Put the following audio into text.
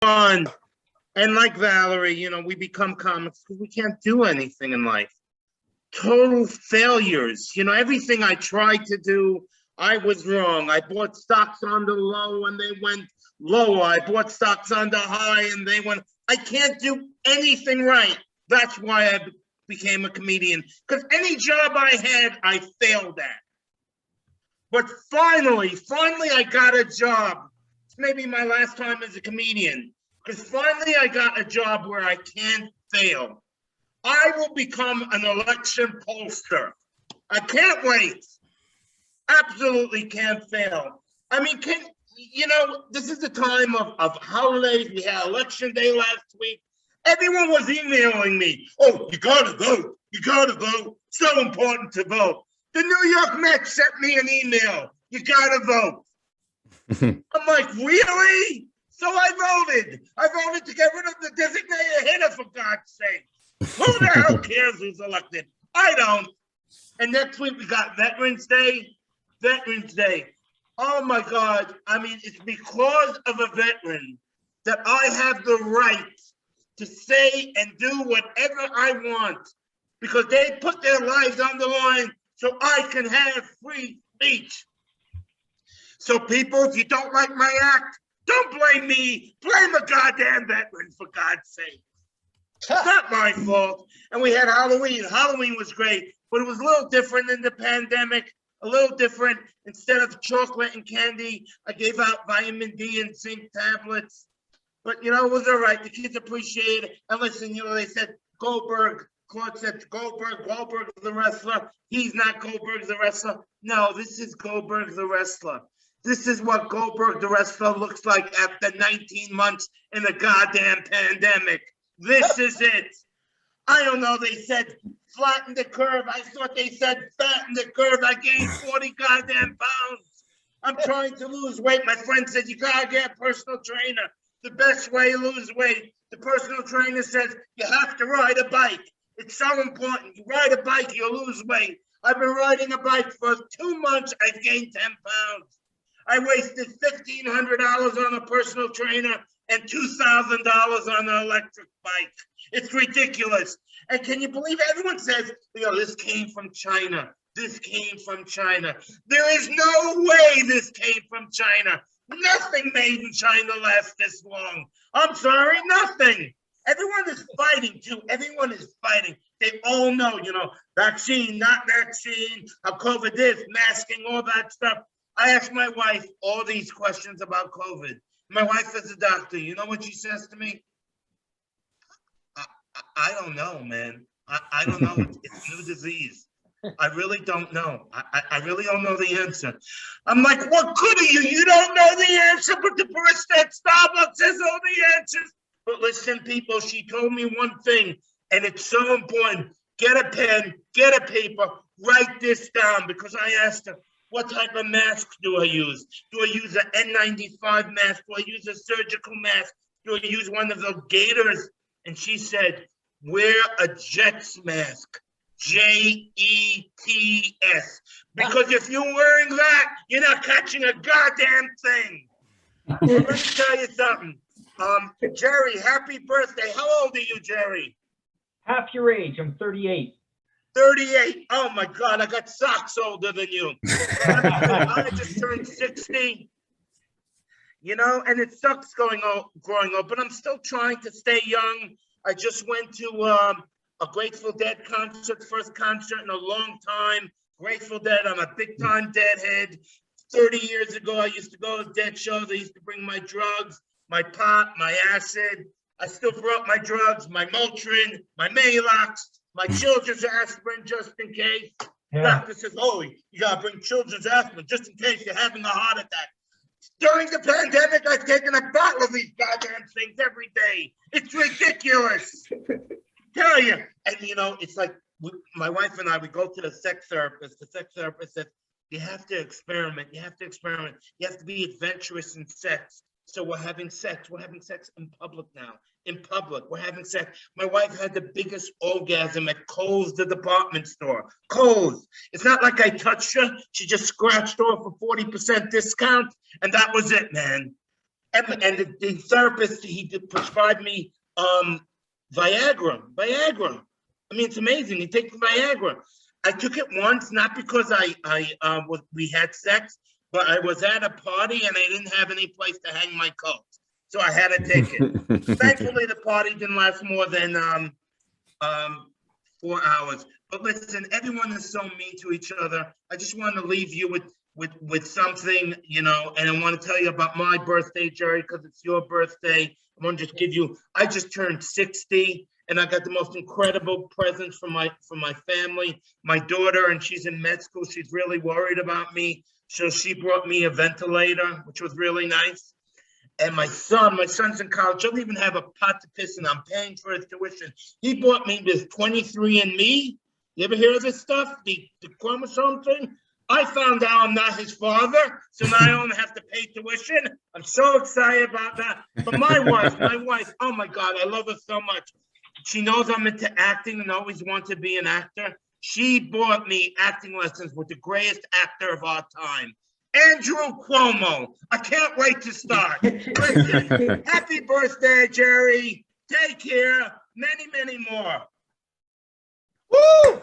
on. And like Valerie, we become comics because we can't do anything in life. Total failures. Everything I tried to do, I was wrong. I bought stocks on the low and they went lower. I bought stocks on the high and they went. I can't do anything right. That's why I became a comedian. Because any job I had, I failed at. But finally, I got a job. It's maybe my last time as a comedian. Because finally I got a job where I can't fail. I will become an election pollster. I can't wait. Absolutely can't fail. I mean, this is the time of holidays. We had election day last week. Everyone was emailing me. Oh, you gotta vote. You gotta vote. So important to vote. The New York Mets sent me an email. You gotta vote. I'm like, really? So I voted. I voted to get rid of the designated hitter, for God's sake. Who the hell cares who's elected? I don't. And next week we got Veterans Day. Veterans Day. Oh my God. I mean, it's because of a veteran that I have the right to say and do whatever I want because they put their lives on the line so I can have free speech. So people, if you don't like my act, don't blame me. Blame a goddamn veteran, for God's sake. It's not my fault. And we had Halloween. Halloween was great, but it was a little different in the pandemic. A little different. Instead of chocolate and candy, I gave out vitamin D and zinc tablets. But, it was all right. The kids appreciated it. And listen, they said Goldberg. Claude said Goldberg the wrestler. He's not Goldberg the wrestler. No, this is Goldberg the wrestler. This is what Goldberg the wrestler looks like after 19 months in the goddamn pandemic. This is it. I don't know. They said flatten the curve. I thought they said fatten the curve. I gained 40 goddamn pounds. I'm trying to lose weight. My friend said, you gotta get a personal trainer. The best way to lose weight. The personal trainer says you have to ride a bike. It's so important. You ride a bike, you lose weight. I've been riding a bike for 2 months. I've gained 10 pounds. I wasted $1,500 on a personal trainer and $2,000 on an electric bike. It's ridiculous. And can you believe everyone says, this came from China. This came from China. There is no way this came from China. Nothing made in China lasts this long. I'm sorry, nothing. Everyone is fighting too. Everyone is fighting. They all know, vaccine, not vaccine, how COVID is, masking, all that stuff. I asked my wife all these questions about COVID. My wife is a doctor. You know what she says to me? I don't know, man. I don't know. It's a new disease. I really don't know. I really don't know the answer. I'm like, what good are you? You don't know the answer, but the person at Starbucks has all the answers. But listen, people, she told me one thing, and it's so important. Get a pen, get a paper, write this down, because I asked her, what type of mask do I use? Do I use an N95 mask? Do I use a surgical mask? Do I use one of those gaiters? And she said, wear a Jets mask. Jets. Because if you're wearing that, you're not catching a goddamn thing. Let me tell you something. Jerry, happy birthday. How old are you, Jerry? Half your age. I'm 38. 38. Oh my God, I got socks older than you. I just turned 60. And it sucks growing up, but I'm still trying to stay young. I just went to a Grateful Dead concert, first concert in a long time. Grateful Dead, I'm a big time Deadhead. 30 years ago, I used to go to Dead shows. I used to bring my drugs, my pot, my acid. I still brought my drugs, my Motrin, my Maalox, my children's aspirin just in case. Yeah. Doctor says, oh, you got to bring children's aspirin just in case you're having a heart attack. During the pandemic, I've taken a bottle of these goddamn things every day. It's ridiculous. Tell you. And, it's like my wife and I, we go to the sex therapist. The sex therapist says, you have to experiment. You have to experiment. You have to be adventurous in sex. So we're having sex. We're having sex in public now. In public, we're having sex. My wife had the biggest orgasm at Kohl's, the department store. Kohl's. It's not like I touched her. She just scratched off a 40% discount, and that was it, man. And the therapist, he prescribed me Viagra. I mean, it's amazing. He takes Viagra. I took it once, not because we had sex, but I was at a party and I didn't have any place to hang my coat, so I had to take it. Thankfully, the party didn't last more than 4 hours. But listen, everyone is so mean to each other. I just want to leave you with something, and I want to tell you about my birthday, Jerry, because it's your birthday. I want to just give you, I just turned 60 and I got the most incredible presents from my family. My daughter, and she's in med school, she's really worried about me. So she brought me a ventilator, which was really nice. And my son's in college, doesn't even have a pot to piss in. I'm paying for his tuition. He bought me this 23andMe. You ever hear of this stuff? The chromosome thing? I found out I'm not his father, so now I don't have to pay tuition. I'm so excited about that. But my wife, oh my God, I love her so much. She knows I'm into acting and always want to be an actor. She bought me acting lessons with the greatest actor of our time, Andrew Cuomo. I can't wait to start. Listen, happy birthday, Jerry. Take care. Many, many more. Woo!